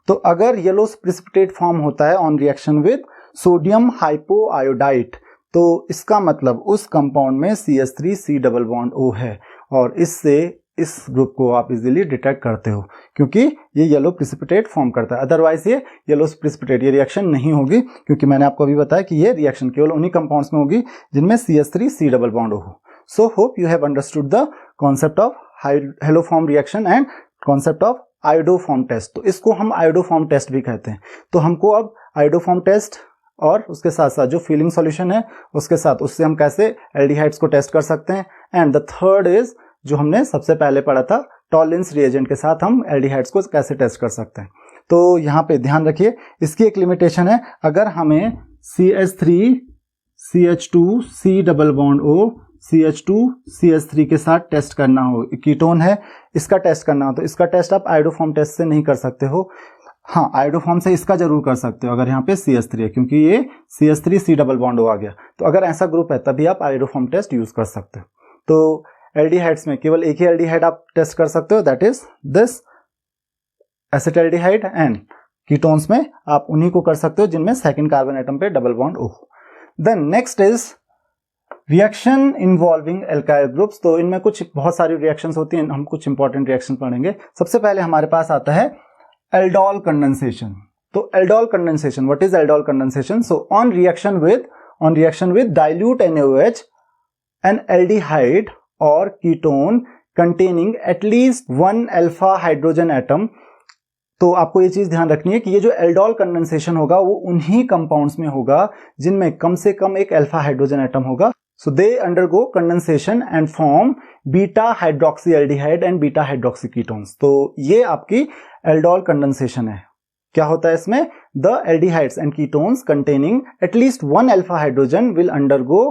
तो अगर येलो प्रिसिपिटेट फॉर्म होता है ऑन रिएक्शन विद सोडियम हाइपोआयोडाइड तो इसका मतलब उस कंपाउंड में CH3 C double bond O है, और इससे इस ग्रुप को आप इजीली डिटेक्ट करते हो क्योंकि ये येलो प्रिसिपिटेट फॉर्म करता है. अदरवाइज ये येलो प्रिसिपिटेट ये रिएक्शन नहीं होगी, क्योंकि मैंने आपको अभी बताया कि ये रिएक्शन केवल उन्हीं कंपाउंड्स में होगी जिनमें CH3 C double bond O हो. So hope you have understood the concept of haloform reaction and concept of iodoform test. तो इसको हम आयोडोफॉर्म टेस्ट भी कहते हैं. तो हमको अब आयोडोफॉर्म टेस्ट और उसके साथ साथ जो फीलिंग सॉल्यूशन है उसके साथ उससे हम कैसे एल्डिहाइड्स को टेस्ट कर सकते हैं. एंड द थर्ड इज जो हमने सबसे पहले पढ़ा था टॉलिंस रिएजेंट के साथ हम एल्डिहाइड्स को कैसे टेस्ट कर सकते हैं. तो यहाँ पे ध्यान रखिए इसकी एक लिमिटेशन है. अगर हमें CH3 CH2 C double bond O CH2 CH3 के साथ टेस्ट करना हो, कीटोन है इसका टेस्ट करना हो, तो इसका टेस्ट आप आयोडोफॉर्म टेस्ट से नहीं कर सकते हो. हाँ आयोडोफॉर्म से इसका जरूर कर सकते हो अगर यहाँ पे CH3 है, क्योंकि ये CH3 C double bond O आ गया. तो अगर ऐसा ग्रुप है तभी आप आयोडोफॉर्म टेस्ट यूज कर सकते हो. तो एल्डिहाइड्स में केवल एक ही एल्डिहाइड आप टेस्ट कर सकते हो, that is this acetaldehyde. And ketones में आप उन्हीं को कर सकते हो जिनमें सेकंड कार्बन एटम पे double bond O. Then next is reaction involving alkyl groups. तो इनमें कुछ बहुत सारी रिएक्शंस होती हैं, हम कुछ इंपॉर्टेंट रिएक्शन पढ़ेंगे. सबसे पहले हमारे पास आता है एल्डोल कंडेंसेशन. तो aldol condensation, what is aldol condensation? So on reaction with dilute NaOH an aldehyde or ketone containing at least one alpha hydrogen atom तो आपको ये चीज ध्यान रखनी है कि ये जो एल्डोल कंडेंसेशन होगा वो उन्हीं कंपाउंड्स में होगा जिनमें कम से कम एक अल्फा हाइड्रोजन एटम होगा. So they undergo condensation and form beta hydroxy aldehyde and beta hydroxy ketones. तो ये आपकी एल्डोल कंडेंसेशन है. क्या होता है इसमें? The aldehydes and ketones containing at least one alpha hydrogen will undergo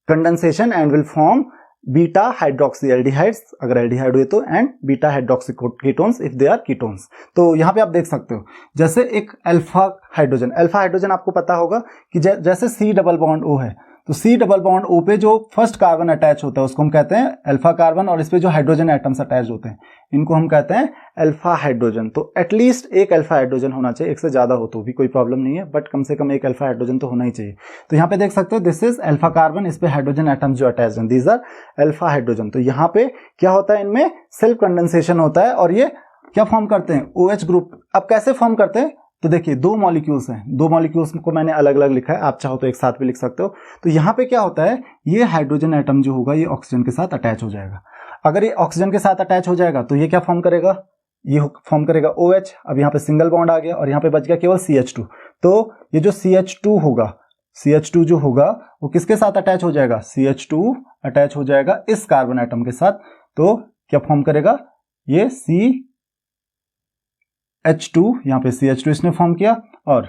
condensation and will form beta hydroxy aldehydes अगर aldehyde हुए तो, and beta hydroxy ketones if they are ketones. तो यहां पे आप देख सकते हो जैसे एक अल्फा हाइड्रोजन आपको पता होगा कि जैसे C डबल बॉन्ड O है, तो C डबल बॉन्ड O पे जो फर्स्ट कार्बन अटैच होता है उसको हम कहते हैं अल्फा कार्बन, और इस पे जो हाइड्रोजन एटम्स अटैच होते हैं इनको हम कहते हैं अल्फा हाइड्रोजन. तो एटलीस्ट एक अल्फा हाइड्रोजन होना चाहिए. एक से ज्यादा हो तो भी कोई प्रॉब्लम नहीं है, बट कम से कम एक अल्फा हाइड्रोजन तो होना ही चाहिए. तो यहाँ पे देख सकते हो दिस इज अल्फा कार्बन, इस पे हाइड्रोजन एटम्स जो अटैच हैं दीज आर अल्फा हाइड्रोजन. तो यहाँ पे क्या होता है, इनमें सेल्फ कंडेंसेशन होता है और ये क्या फॉर्म करते हैं? OH group. अब कैसे फॉर्म करते हैं? तो देखिए दो मॉलिक्यूल्स हैं, दो मॉलिक्यूल्स को मैंने अलग अलग लिखा है, आप चाहो तो एक साथ भी लिख सकते हो. तो यहाँ पे क्या होता है, ये हाइड्रोजन एटम जो होगा ये ऑक्सीजन के साथ अटैच हो जाएगा. अगर ये ऑक्सीजन के साथ अटैच हो जाएगा तो ये क्या फॉर्म करेगा? ये फॉर्म करेगा OH. अब यहाँ पे सिंगल बॉन्ड आ गया और यहाँ पे बच गया केवल CH2. तो ये जो CH2 होगा, CH2 जो होगा वो किसके साथ अटैच हो जाएगा? CH2 अटैच हो जाएगा इस कार्बन एटम के साथ. तो क्या फॉर्म करेगा? ये CH2, यहाँ पे CH2 इसने फॉर्म किया और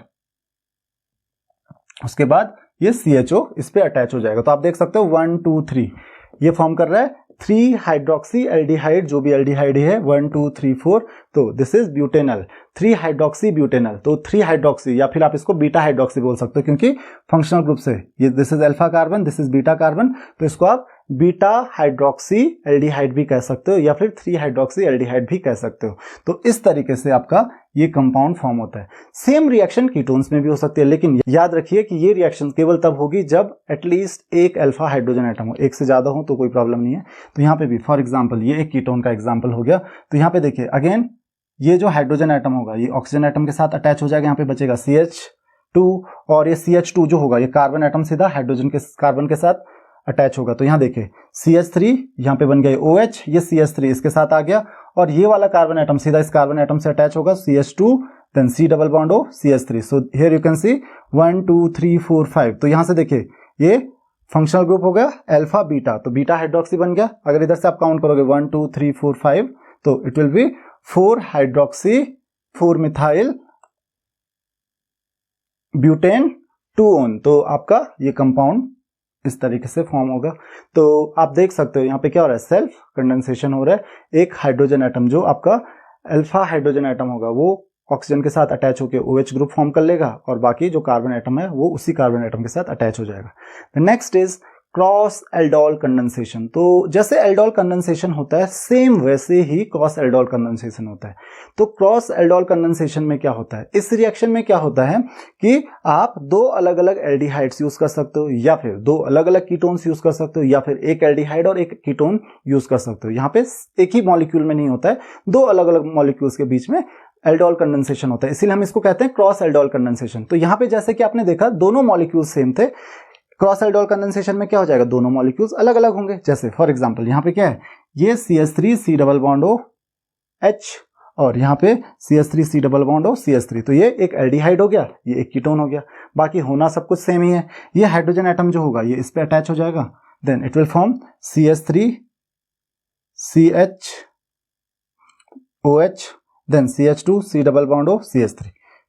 उसके बाद ये CHO इस पे अटैच हो जाएगा. तो आप देख सकते हो 1 2 3 ये फॉर्म कर रहा है 3 हाइड्रोक्सी एल्डिहाइड, जो भी एल्डिहाइड है 1 2 3 4. तो this is butanal, 3 hydroxy butanal. तो 3 हाइड्रोक्सी या फिर आप इसको बीटा हाइड्रोक्सी बोल सकते हो क्योंकि फंक्शनल ग्रुप से ये this is alpha carbon, this is beta carbon. तो इसको आप बीटा हाइड्रोक्सी एल्डिहाइड भी कह सकते हो या फिर 3 हाइड्रोक्सी एल्डिहाइड भी कह सकते हो. तो इस तरीके से आपका ये कंपाउंड फॉर्म होता है. सेम रिएक्शन कीटोन्स में भी हो सकती है, लेकिन याद रखिए कि ये रिएक्शन केवल तब होगी जब एटलीस्ट एक अल्फा हाइड्रोजन एटम हो. एक से ज्यादा हो तो कोई प्रॉब्लम नहीं है. तो यहाँ पे भी फॉर एग्जाम्पल ये एक कीटोन का एग्जाम्पल हो गया. तो यहाँ पे देखिए अगेन ये जो हाइड्रोजन एटम होगा ये ऑक्सीजन एटम के साथ अटैच हो जाएगा. यहाँ पे बचेगा CH2 और ये CH2 जो होगा ये कार्बन एटम सीधा हाइड्रोजन के कार्बन के साथ अटैच होगा. तो यहाँ देखिए CH3 यहाँ पे बन गया OH, ये CH3 इसके साथ आ गया और ये वाला कार्बन एटम सीधा इस कार्बन एटम से अटैच होगा CH2, then C double bond O CH3. So here you can see 1 2 3 4 5. तो यहाँ से देखिए ये फंक्शनल ग्रुप हो गया अल्फा बीटा, तो बीटा हाइड्रोक्सी बन गया. अगर इधर से आप काउंट करोगे 1 2 3 4 5 तो it will B 4 hydroxy 4 methyl butane 2 on. तो आपका ये कंपाउंड इस तरीके से फॉर्म होगा. तो आप देख सकते हो यहाँ पे क्या हो रहा है, सेल्फ कंडेंसेशन हो रहा है. एक हाइड्रोजन एटम जो आपका अल्फा हाइड्रोजन एटम होगा वो ऑक्सीजन के साथ अटैच होकर OH ग्रुप फॉर्म कर लेगा और बाकी जो कार्बन एटम है वो उसी कार्बन एटम के साथ अटैच हो जाएगा. The next is cross aldol condensation. तो जैसे एल्डोल कंडेंसेशन होता है सेम वैसे ही क्रॉस एल्डोल कंडेंसेशन होता है. तो क्रॉस एल्डोल कंडेंसेशन में क्या होता है, इस रिएक्शन में क्या होता है कि आप दो अलग अलग एल्डिहाइड्स यूज कर सकते हो या फिर दो अलग अलग कीटोन्स यूज कर सकते हो या फिर एक एल्डिहाइड और एक कीटोन यूज कर सकते हो. यहाँ पे एक ही मॉलिक्यूल में नहीं होता है, दो अलग अलग मॉलिक्यूल्स के बीच में एल्डोल कंडेंसेशन होता है, इसीलिए हम इसको कहते हैं क्रॉस एल्डोल कंडेंसेशन. तो यहाँ पे जैसे कि आपने देखा दोनों मॉलिक्यूल सेम थे, क्रॉस एल्डोल कंडेंसेशन में क्या हो जाएगा, दोनों मॉलिक्यूल्स अलग अलग होंगे. जैसे फॉर एग्जांपल यहाँ पे क्या है, ये CH3 C double bond O H और यहाँ पे CH3 C double bond O CH3. तो ये एक एल्डिहाइड हो गया, ये एक कीटोन हो गया. बाकी होना सब कुछ सेम ही है. ये हाइड्रोजन एटम जो होगा ये इस पे अटैच हो जाएगा, then it will form CH3 CH OH then CH2 C double bond O CH3.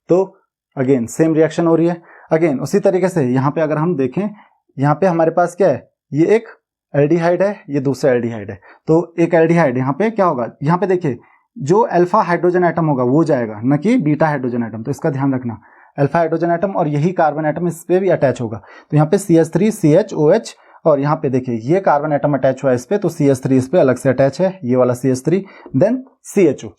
तो अगेन सेम रिएक्शन हो रही है. अगेन उसी तरीके से यहाँ पे अगर हम देखें, यहाँ पे हमारे पास क्या है, ये एक एल्डिहाइड है, ये दूसरा एल्डिहाइड है. तो एक एल्डिहाइड यहाँ पे क्या होगा, यहाँ पे देखिए जो अल्फा हाइड्रोजन एटम होगा वो जाएगा, न कि बीटा हाइड्रोजन एटम. तो इसका ध्यान रखना, अल्फा हाइड्रोजन एटम और यही कार्बन एटम इस पे भी अटैच होगा. तो यहाँ पे CH3 CH OH और यहाँ पे देखिए ये कार्बन एटम अटैच हुआ है इस पे, तो CH3 इस पे अलग से अटैच है, ये वाला CH3 देन CHO.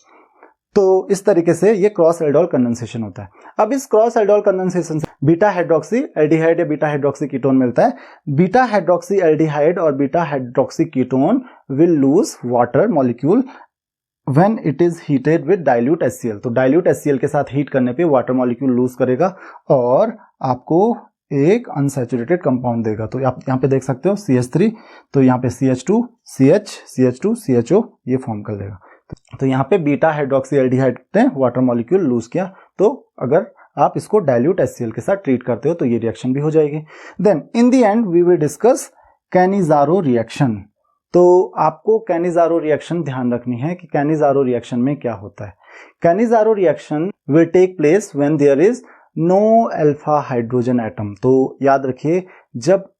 तो इस तरीके से ये क्रॉस एल्डोल कंडेंसेशन होता है. अब इस क्रॉस एल्डोल कंडेंसेशन से बीटा हाइड्रोक्सी एल्डिहाइड या बीटा हाइड्रोक्सी कीटोन मिलता है. बीटा हाइड्रोक्सी एल्डिहाइड और beta hydroxy ketone will lose water molecule when it is heated with dilute HCl. तो डाइल्यूट HCl के साथ हीट करने पे वाटर मॉलिक्यूल लूज करेगा और आपको एक अनसैचुरेटेड कंपाउंड देगा. तो आप यहाँ पे देख सकते हो CH3, तो यहाँ पे CH2 CH CH2 CHO ये फॉर्म कर लेगा. तो यहाँ पे बीटा हाइड्रोक्सी एल्डिहाइड ने वाटर मॉलिक्यूल लूज किया, तो अगर आप इसको डाइल्यूट HCl के साथ ट्रीट करते हो तो ये रिएक्शन भी हो जाएगी। Then in the end we will discuss Cannizzaro reaction. तो आपको कैनिजारो रिएक्शन ध्यान रखनी है कि कैनिजारो रिएक्शन में क्या होता है। Cannizzaro reaction will take place when there is no alpha hydrogen atom. तो याद रखिए, जब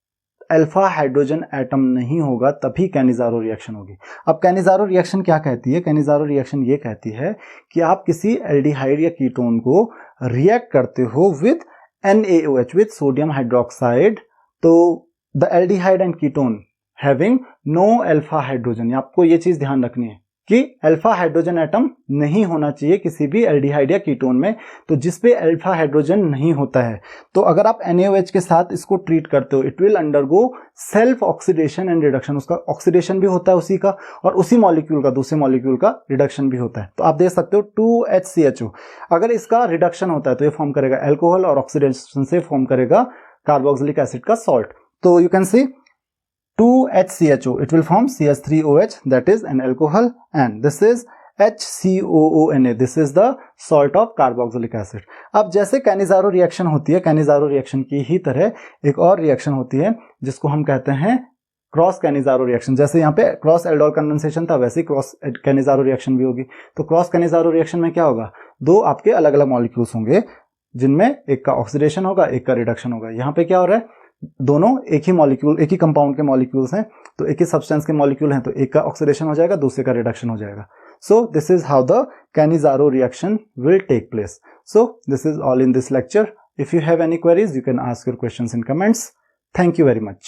अल्फा हाइड्रोजन एटम नहीं होगा तभी कैनिजारो रिएक्शन होगी। अब कैनिजारो रिएक्शन क्या कहती है? कैनिजारो रिएक्शन ये कहती है कि आप किसी एल्डिहाइड या कीटोन को रिएक्ट करते हो with NaOH, with sodium hydroxide. तो the aldehyde and ketone having no alpha hydrogen. आपको ये चीज ध्यान रखनी है कि अल्फा हाइड्रोजन एटम नहीं होना चाहिए किसी भी एल्डिहाइड या कीटोन में। तो जिस पे अल्फा हाइड्रोजन नहीं होता है, तो अगर आप NaOH के साथ इसको ट्रीट करते हो, it will undergo self oxidation and reduction. उसका ऑक्सीडेशन भी होता है उसी का, और उसी मॉलिक्यूल का दूसरे मॉलिक्यूल का रिडक्शन भी होता है। तो आप देख सकते हो 2HCHO, अगर इसका रिडक्शन होता है तो ये फॉर्म करेगा एल्कोहल, और ऑक्सीडेशन से फॉर्म करेगा कार्बोक्सिलिक एसिड का सॉल्ट। तो you can C 2HCHO, it will form CH3OH, that is an alcohol, and this is HCOONA, this is the salt of carboxylic acid। अब जैसे कैनिजारो रिएक्शन होती है, Cannizzaro reaction की ही तरह एक और रिएक्शन होती है जिसको हम कहते हैं क्रॉस कैनिजारो रिएक्शन। जैसे यहाँ पे क्रॉस एल्डोल कंडेंसेशन था, वैसे ही क्रॉस कैनिजारो रिएक्शन भी होगी। तो क्रॉस कैनिजारो रिएक्शन में क्या होगा? दो आपके अलग अलग मॉलिक्यूल्स होंगे जिनमें एक का ऑक्सीडेशन होगा, एक का रिडक्शन होगा। यहाँ पे क्या हो रहा है? दोनों एक ही मॉलिक्यूल, एक ही कंपाउंड के मॉलिक्यूल्स हैं, तो एक ही सब्सटेंस के मॉलिक्यूल हैं, तो एक का ऑक्सीडेशन हो जाएगा, दूसरे का रिडक्शन हो जाएगा। So this is how the Cannizzaro reaction will take place. So this is all in this lecture. If you have any queries, you can ask your questions in comments. Thank you very much.